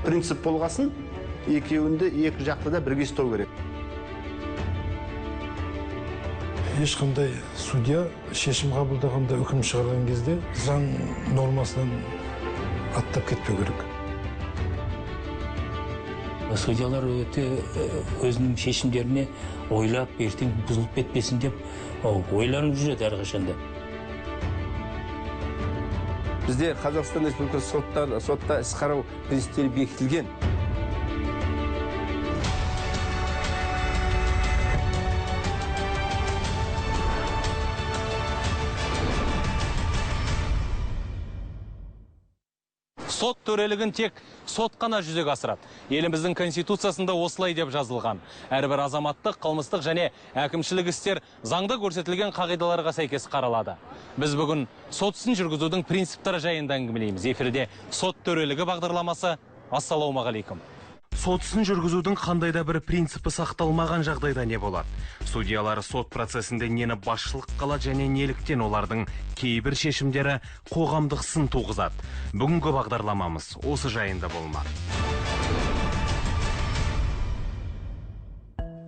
принцип болғасын, екеуінде екі жақты да бірге ұстау керек. Ешқандай судья шешім қабылдағанда, үкім шығарған кезде заң нормасынан аттап кетпеу керек. Судьялар өте өзінің шешімдеріне ойлап, ертең бұзылып кетпесін деп ойланып жүреді әрқашанда. Бізде Қазақстан Республикасы сотта іс қарау принциптері бекітілген. Сот төрелігін тек сот қана жүзеге асырады. Еліміздің конституциясында осылай деп жазылған. Әрбір азаматтық, қылмыстық және әкімшілік істер заңда көрсетілген қағидаларға сәйкес қаралады. Біз бүгін сот ісін жүргізудің принциптері жайында әңгімелейміз. Эфирде сот төрелігі бағдарламасы. Ассалаумағалейкум. Сот ісін жүргізудің қандай да бір принципі сақталмаған жағдайда не болады? Судьялары сот процесінде нені басшылық қылады және неліктен олардың кейбір шешімдері қоғамдық сын туғызады? Бүгінгі бағдарламамыз осы жайында болмақ.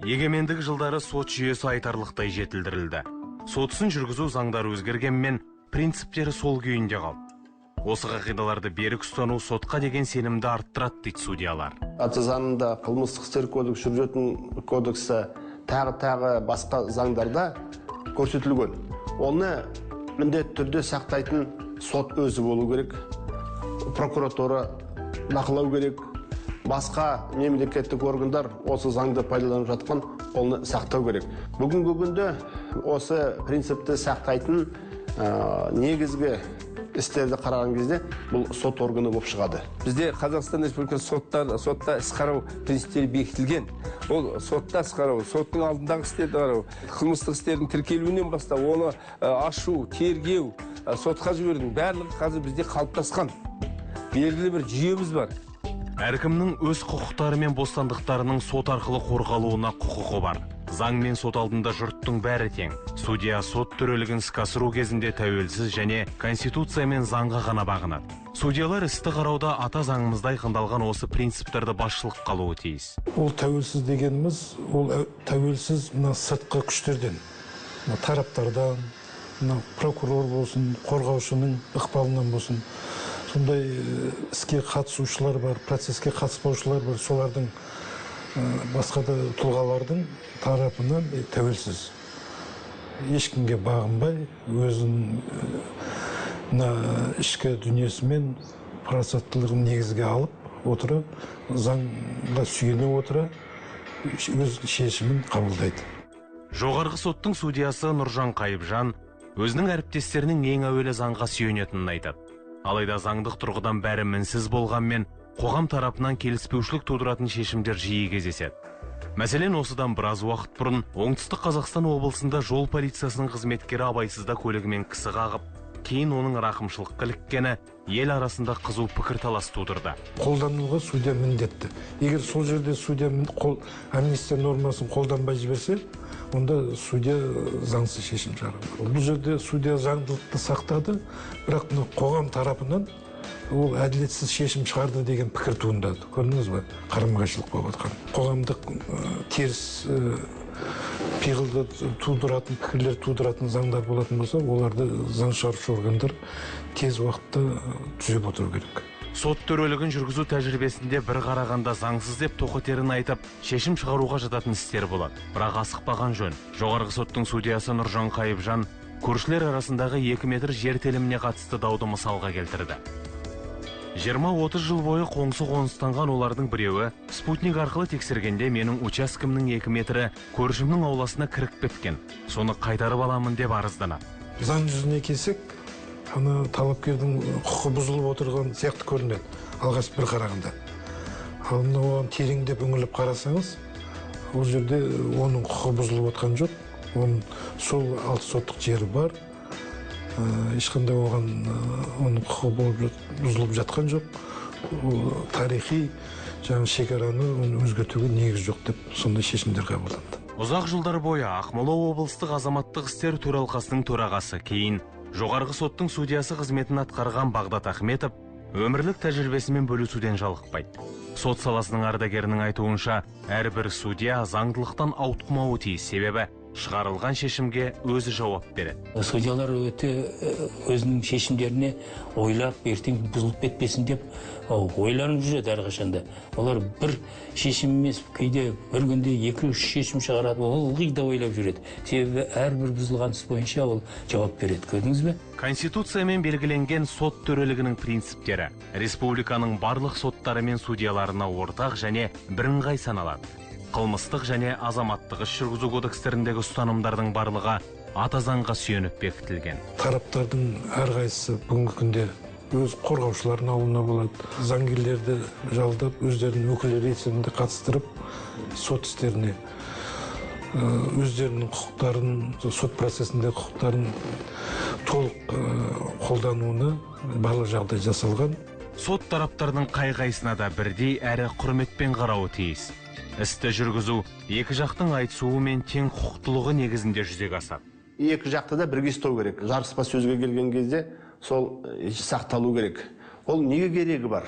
Егемендік жылдары сот жүйесі айтарлықтай жетілдірілді. Сот ісін жүргізу заңдары өзгергенмен принциптері сол күйінде қалды. Осы қағидаларды берік ұстану сотқа деген сенімді арттырады дейді судьялар. Ата заңында, қылмыстық істер кодексі, жүргізетін кодексі, тағы басқа заңдарда көрсетілген. Оны міндетті түрде сақтайтын сот өзі болу керек, прокуратура бақылау керек, басқа мемлекеттік органдар осы заңды пайдаланып жатқан, оны сақтау керек. Бүгінгі күнде осы принципті сақтайтын негізгі істерді қараған кезде бұл сот органы болып шығады. Бізде Қазақстан Республикасы сотта іс қарау принциптері бекітілген. Ол сотта іс қарау, соттың алдындағы істерді қарау, қылмыстық істердің тіркелуінен бастап, оны ашу, тергеу, сотқа жіберудің барлығы қазір бізде қалыптасқан. Белгілі бір жүйеміз бар. Әркімнің өз құқықтары мен бостандықтарының сот арқылы қорғалуына құқығы бар. Заң мен сот алдында жұрттың бәрі тең. Судья сот төрелігін іске асыру кезінде тәуелсіз және конституция мен заңға ғана бағынады. Судьялар істі қарауда ата заңымызда айқындалған осы принциптерді басшылыққа алуы тиіс. Ол тәуелсіз дегеніміз, ол тәуелсіз сыртқы күштерден, тараптардан, прокурор болсын, қорғаушының ықпалынан болсын. Сондай іске қатысушылар бар, процеске қатыспаушылар бар, солардың басқа да тұлғалардың тарапынан тәуелсіз. Ешкімге бағынбай, өзінің ішкі дүниесімен парасаттылығын негізге алып отыра, заңға сүйене отыра, өз шешімін қабылдайды. Жоғарғы соттың судьясы Нұржан Қайыпжан өзінің әріптестерінің ең әуелі заңға сүйенетінін айтады. Алайда заңдық тұрғыдан бәрі мінсіз болғанмен, қоғам тарапынан келіспеушілік тудыратын шешімдер жиі кездеседі. Мәселен, осыдан біраз уақыт бұрын Оңтүстік Қазақстан облысында жол полициясының қызметкері абайсызда көлігімен кісі қағып, кейін оның рақымшылыққа іліккені ел арасында қызу пікірталас тудырды. Қолдануға судья міндетті. Егер сол жерде судья амнистия нормасын қолданбай жіберсе, онда судья заңсыз шешім шығарады. Бұл жерде судья заңдылықты сақтады, бірақ қоғам тарапынан ол әділетсіз шешім шығарды деген пікір туындады. Көрдіңіз бе? Қарама-қайшылық болып жатқан. Қоғамдық теріс пиғылды тудыратын, пікірлер тудыратын заңдар болатын болса, оларды заң шығарушы органдар тез уақытта түзеп отыру керек. Сот төрелігін жүргізу тәжірибесінде бір қарағанда заңсыз деп тоқетерін айтып, шешім шығаруға жататын істер болады. Бірақ асықпаған жөн. Жоғарғы соттың судьясы Нұржан Қайыпжан көршілер арасындағы 2 метр жер теліміне қатысты дауды мысалға келтірді. 20-30 жыл бойы қоңсы қоныстанған олардың біреуі спутник арқылы тексергенде менің учаскемнің 2 метрі көршімнің ауласына кіріп кеткен. Соны қайтарып аламын деп арызданады. Заң жүзіне келсек, талапкердің құқы бұзылып отырған сияқты көрінеді, алғаш бір қарағанда. Ал оған тереңдеп үңіліп қарасаңыз, ол жерде оның құқы бұзылып отқан жоқ. Оның сол 6 соттық жері бар. Ешқандай оның құқы бұзылып жатқан жоқ. Тарихи шекараны өзгертуге негіз жоқ деп сондай шешімдер қабылданды. Ұзақ жылдар бойы Ақмола облыстық азаматтық істер төралқасының төрағасы, кейін жоғарғы соттың судьясы қызметін атқарған Бағдат Ахметов өмірлік тәжірибесімен бөлісуден жалықпайды. Сот саласының ардагерінің айтуынша, әрбір судья заңдылықтан ауытқымауы тиіс, себебі шығарылған шешімге өзі жауап береді. Судьялар өте өзінің шешімдеріне ойлап, ертең бұзылып кетпесін деп ойланып жүреді әрқашанда. Олар бір шешім емес, кейде бір күнде 2-3 шешім шығарады, ол ылғи да ойлап жүреді. Себебі әрбір бұзылған іс бойынша ол жауап береді. Көрдіңіз бе? Конституциямен белгіленген сот төрелігінің принциптері республиканың барлық соттары мен судьяларына ортақ және бірыңғай саналады. Қылмыстық және азаматтық іс жүргізу кодекстеріндегі ұстанымдардың барлығы ата заңға сүйеніп бекітілген. Тараптардың әрқайсысы бүгінгі күнде өз қорғаушыларын алуына болады. Заңгерлерді жалдап, өздерінің өкілдері есебінде қатыстырып, сот істеріне өздерінің құқықтарын, сот процесінде құқықтарын толық қолдануына барлық жағдай жасалған. Сот тараптардың қай-қайсына да бірдей әрі құрметпен қарауы тиіс. Істі жүргізу екі жақтың айтысуы мен тең құқықтылығы негізінде жүзеге асады. Екі жақты да бірге ұстау керек. Жарыспа сөзге келген кезде сол сақталу керек. Ол неге керегі бар?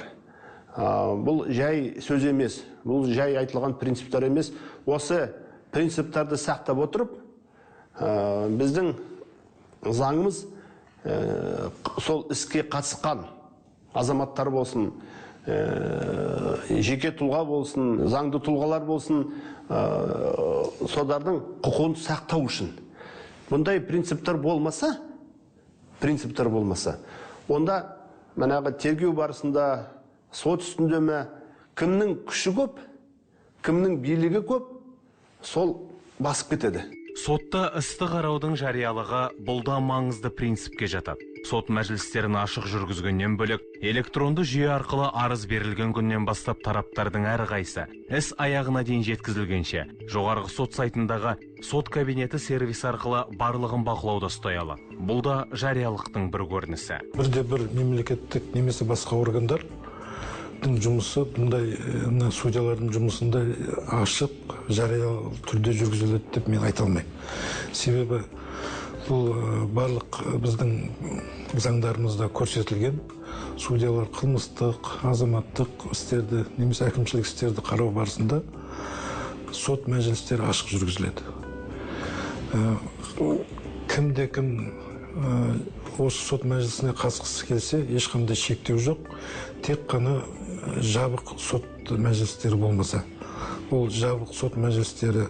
Бұл жай сөз емес, бұл жай айтылған принциптер емес. Осы принциптарды сақтап отырып, біздің заңымыз сол іске қатысқан азаматтар болсын, жеке тұлға болсын, заңды тұлғалар болсын, солардың құқығын сақтау үшін. Бұндай принциптер болмаса, онда манағы тергеу барысында, сот үстінде ме, кімнің күші көп, кімнің билігі көп, сол басып кетеді. Сотта істі қараудың жариялығы бұл да маңызды принципке жатады. Сот мәжілістерін ашық жүргізгеннен бөлек, электронды жүйе арқылы арыз берілген күннен бастап тараптардың әрқайсысы іс аяғына дейін жеткізілгенше, жоғарғы сот сайтындағы сот кабинеті сервис арқылы барлығын бақылауда ұстай алады. Бұл да жариялықтың бір көрінісі. Бірде-бір мемлекеттік немесе басқа органдар жұмысы бұндай судьялардың жұмысында ашық, жария түрде жүргізіледі деп мен айта алмаймын. Себебі бұл барлық біздің заңдарымызда көрсетілген судьялар қылмыстық, азаматтық істерді, немесе әкімшілік істерді қарау барысында сот мәжілістері ашық жүргізіледі. Кімде-кім осы сот мәжілісіне қатысқысы келсе, ешқандай шектеу жоқ, тек қана жабық сот мәжілістері болмаса. Ол жабық сот мәжілістері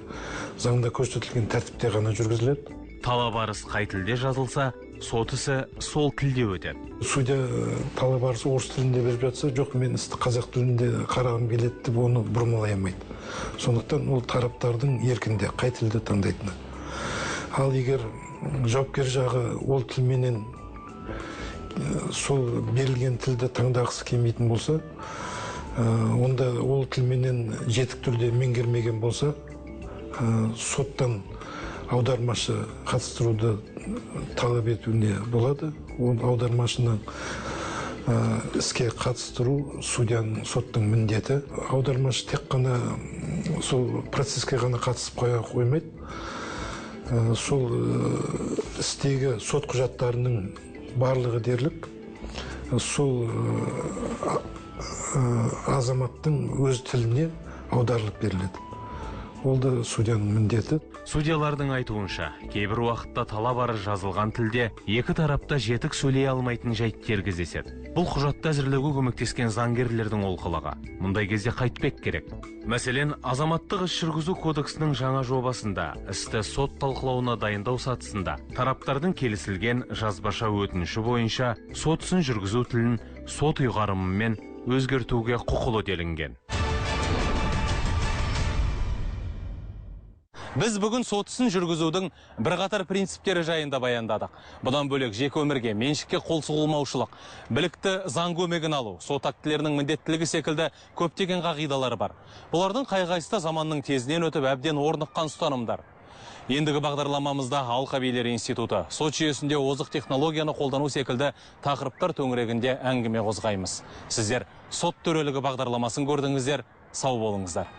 заңда көрсетілген тәртіпте ғана жүргізіледі. Талап арыз қай тілде жазылса, сот ісі сол тілде өтеді. Судья талап арыз орыс тілінде беріп жатса, жоқ, мен істі қазақ тілінде қарағым келеді деп оны бұрмалай алмайды. Сондықтан ол тараптардың еркінде қай тілді таңдайтыны. Ал егер жауапкер жағы ол тілменен сол берілген тілді таңдағысы келмейтін болса, онда ол тілменен жетік түрде меңгермеген болса, соттан аудармашы қатыстыруды талап етуіне болады. Ол аудармашының іске қатыстыру судьяның, соттың міндеті. Аудармашы тек қана сол процеске ғана қатысып қоймайды. Сол істегі сот құжаттарының барлығы дерлік сол азаматтың өз тіліне аударылып беріледі. Ол да судьяның міндеті. Судьялардың айтуынша, кейбір уақытта талап арыз жазылған тілде екі тарапта жетік сөйлей алмайтын жайттер кездеседі. Бұл құжатты әзірлеуге көмектескен заңгерлердің олқылығы. Мұндай кезде қайтпек керек. Мәселен, азаматтық іс жүргізу кодексінің жаңа жобасында істі сот талқылауына дайындау сатысында тараптардың келісілген жазбаша өтініші бойынша сот ісін жүргізу тілін сот ұйғарымымен өзгертуге құқылы делінген. Біз бүгін сот ісін жүргізудің бірқатар принциптері жайында баяндадық. Бұдан бөлек жеке өмірге, меншікке қол сұғылмаушылық, білікті заң көмегін алу, сот актілерінің міндеттілігі секілді көптеген қағидалары бар. Бұлардың қай-қайсысы заманның тезінен өтіп әбден орныққан ұстанымдар. Ендігі бағдарламамызда Алқабилер институты, сот жүйесінде озық технологияны қолдану секілді тақырыптар төңірегінде әңгіме қозғаймыз. Сіздер сот төрелігі бағдарламасын көрдіңіздер, сау болыңыздар.